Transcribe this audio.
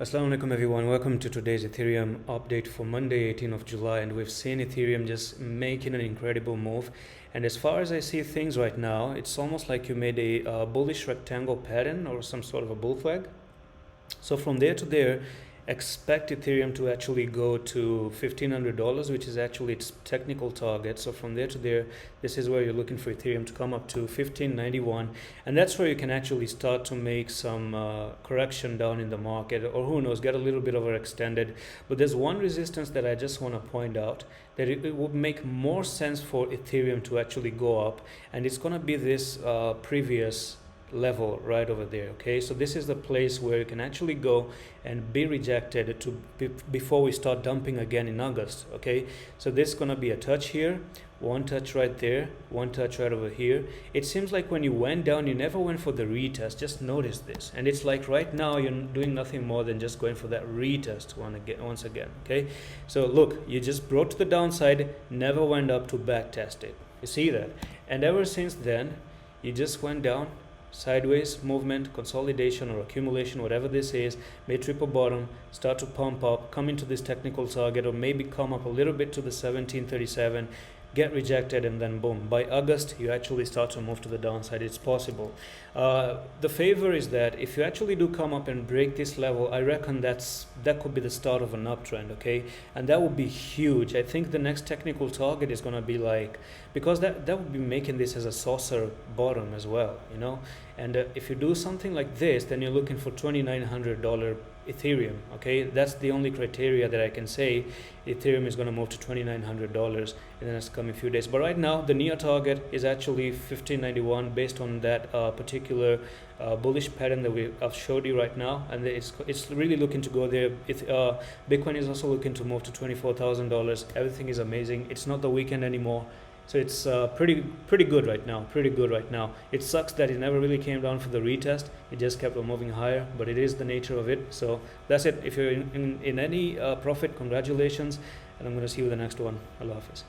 Assalamu alaikum everyone, welcome to today's Ethereum update for Monday 18th of July, and we've seen Ethereum just making an incredible move. And as far as I see things right now, it's almost like you made a bullish rectangle pattern or some sort of a bull flag. So from there to there, expect Ethereum to actually go to $1,500, which is actually its technical target. So from there to there, this is where you're looking for Ethereum to come up to 1591, and that's where you can actually start to make some correction down in the market, or who knows, get a little bit overextended. But there's one resistance that I just want to point out, that it would make more sense for Ethereum to actually go up, and it's going to be this previous level right over there. Okay, so this is the place where you can actually go and be rejected before we start dumping again in August. Okay, so this is gonna be a touch here, one touch right there, one touch right over here. It seems like when you went down, you never went for the retest. Just notice this, and it's like right now you're doing nothing more than just going for that retest once again. Okay, so look, you just broke to the downside, never went up to back test it. You see that? And ever since then you just went down, sideways movement, consolidation or accumulation, whatever this is, may triple bottom, start to pump up, come into this technical target, or maybe come up a little bit to the 1737, get rejected, and then boom, by August you actually start to move to the downside. It's possible. The favor is that if you actually do come up and break this level, I reckon that could be the start of an uptrend. Okay, and that would be huge. I think the next technical target is going to be like, because that would be making this as a saucer bottom as well, you know. And if you do something like this, then you're looking for $2,900 Ethereum. Okay, that's the only criteria that I can say Ethereum is going to move to $2,900 in the next coming few days. But right now the near target is actually 1591 based on that particular bullish pattern that I've showed you right now, and it's really looking to go there. Bitcoin is also looking to move to $24,000. Everything is amazing. It's not the weekend anymore. So it's pretty good right now. It sucks that it never really came down for the retest. It just kept on moving higher, but it is the nature of it. So that's it. If you're in any profit, congratulations, and I'm going to see you in the next one. Allah Hafiz.